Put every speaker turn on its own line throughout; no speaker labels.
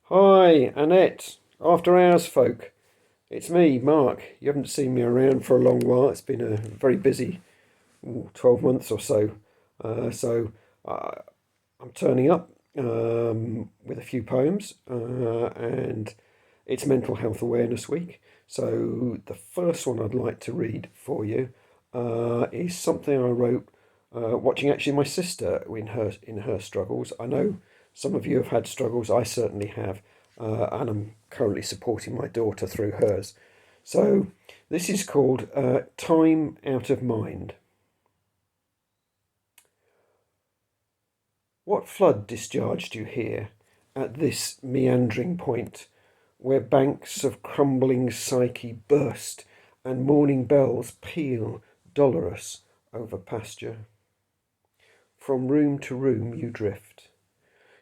Hi, Annette. After hours, folk. It's me, Mark. You haven't seen me around for a long while. It's been a very busy 12 months or so. So I'm turning up with a few poems, and it's Mental Health Awareness Week. So the first one I'd like to read for you is something I wrote watching actually my sister in her struggles. I know some of you have had struggles. I certainly have, and I'm currently supporting my daughter through hers. So this is called Time Out of Mind. What flood discharged you here at this meandering point, where banks of crumbling psyche burst and morning bells peal dolorous over pasture? From room to room you drift.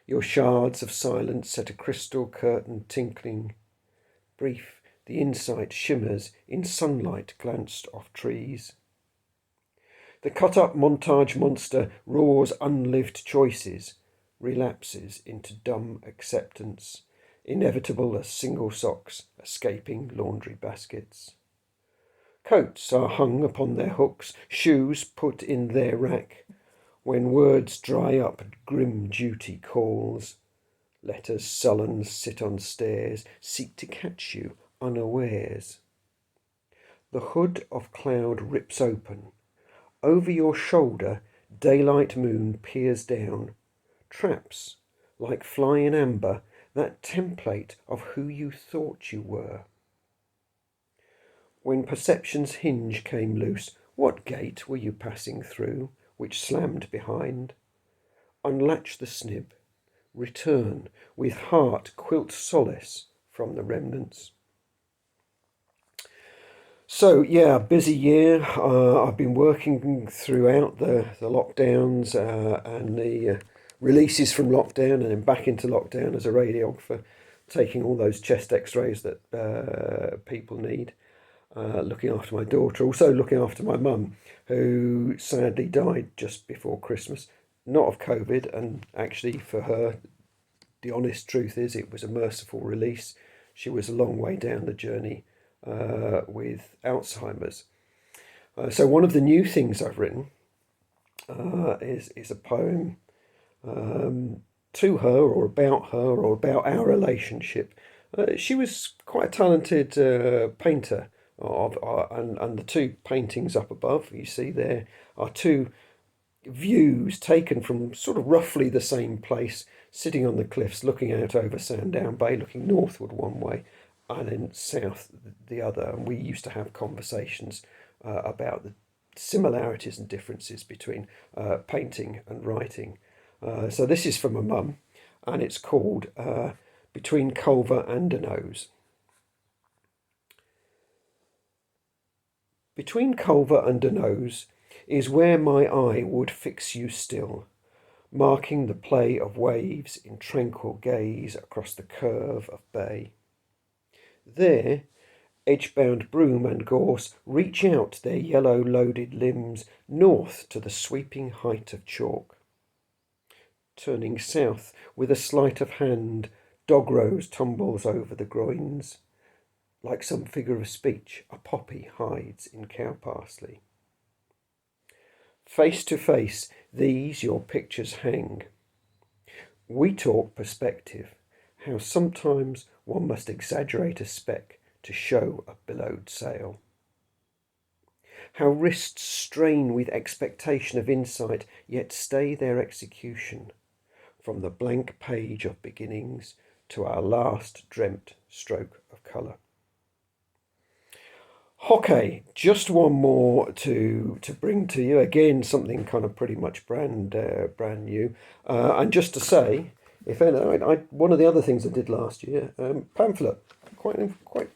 Your shards of silence set a crystal curtain tinkling. Brief, the insight shimmers in sunlight glanced off trees. The cut-up montage monster roars unlived choices, relapses into dumb acceptance, inevitable as single socks escaping laundry baskets. Coats are hung upon their hooks, shoes put in their rack. When words dry up, grim duty calls. Letters sullen sit on stairs, seek to catch you unawares. The hood of cloud rips open. Over your shoulder, daylight moon peers down, traps, like fly in amber, that template of who you thought you were. When perception's hinge came loose, what gate were you passing through, which slammed behind? Unlatch the snib, return, with heart quilt solace from the remnants. So yeah, busy year. I've been working throughout the lockdowns and the releases from lockdown, and then back into lockdown as a radiographer, taking all those chest X-rays that people need. Looking after my daughter, also looking after my mum, who sadly died just before Christmas, not of COVID, and actually for her, the honest truth is it was a merciful release. She was a long way down the journey with Alzheimer's. So one of the new things I've written is a poem to her or about our relationship. She was quite a talented painter and the two paintings up above you see there are two views taken from sort of roughly the same place, sitting on the cliffs, looking out over Sandown Bay, looking northward one way, and then south the other. And we used to have conversations about the similarities and differences between painting and writing. So this is from a mum, and it's called Between Culver and a Nose. Between Culver and a Nose is where my eye would fix you still, marking the play of waves in tranquil gaze across the curve of bay. There, edge-bound broom and gorse reach out their yellow-loaded limbs north to the sweeping height of chalk. Turning south with a sleight of hand, dog rose tumbles over the groins. Like some figure of speech, a poppy hides in cow parsley. Face to face, these your pictures hang. We talk perspective, how sometimes one must exaggerate a speck to show a billowed sail. How wrists strain with expectation of insight, yet stay their execution, from the blank page of beginnings to our last dreamt stroke of colour. Okay, just one more to bring to you. Again, something kind of pretty much brand new. And just to say, if any, one of the other things I did last year, pamphlet, quite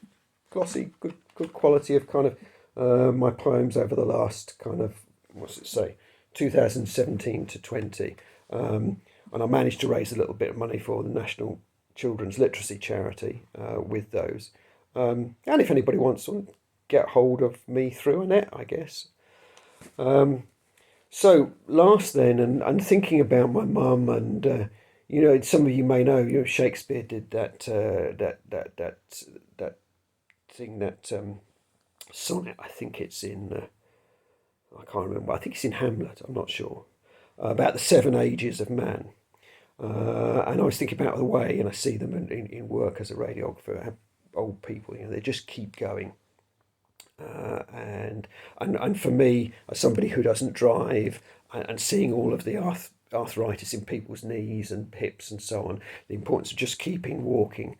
glossy, good quality of kind of my poems over the last kind of what's it say, 2017 to 20, and I managed to raise a little bit of money for the National Children's Literacy Charity with those. And if anybody wants one, get hold of me through a net, I guess. So last then, and thinking about my mum and You know, some of you may know, you know, Shakespeare did that thing, that sonnet. I think it's in, I can't remember. I think it's in Hamlet. I'm not sure, about the seven ages of man. And I was thinking about the way, and I see them in work as a radiographer. Old people, you know, they just keep going. And for me, as somebody who doesn't drive, and seeing all of the arthritis in people's knees and hips and so on, the importance of just keeping walking.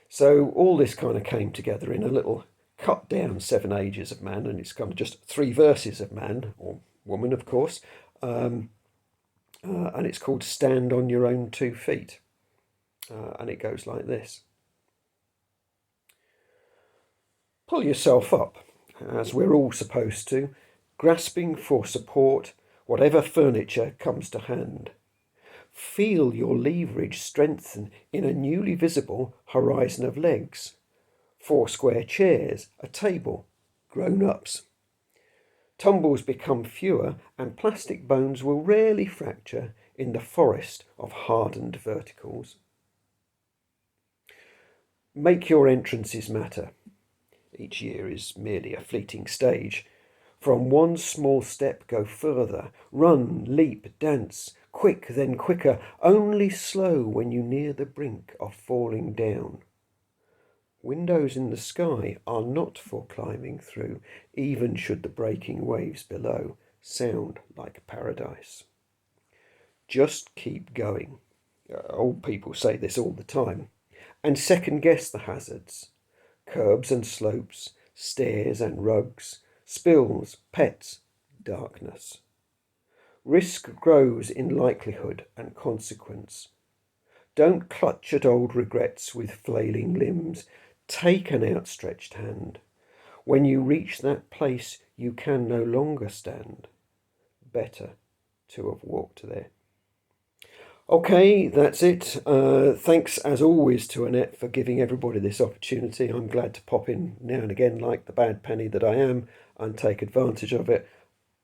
So all this kind of came together in a little cut down Seven Ages of Man, and it's kind of just three verses of man or woman, of course, and it's called Stand on Your Own 2 Feet, and it goes like this. Pull yourself up, as we're all supposed to, grasping for support whatever furniture comes to hand. Feel your leverage strengthen in a newly visible horizon of legs. 4 square chairs, a table, grown-ups. Tumbles become fewer, and plastic bones will rarely fracture in the forest of hardened verticals. Make your entrances matter. Each year is merely a fleeting stage. From one small step go further. Run, leap, dance, quick then quicker, only slow when you near the brink of falling down. Windows in the sky are not for climbing through, even should the breaking waves below sound like paradise. Just keep going. Old people say this all the time, and second guess the hazards. Curbs and slopes, stairs and rugs, spills, pets, darkness. Risk grows in likelihood and consequence. Don't clutch at old regrets with flailing limbs. Take an outstretched hand. When you reach that place you can no longer stand. Better to have walked there. Okay, that's it. Thanks as always to Annette for giving everybody this opportunity. I'm glad to pop in now and again, like the bad penny that I am, and take advantage of it.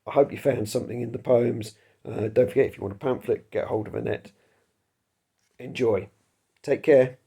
I hope you found something in the poems. Don't forget, if you want a pamphlet, get hold of Annette. Enjoy. Take care.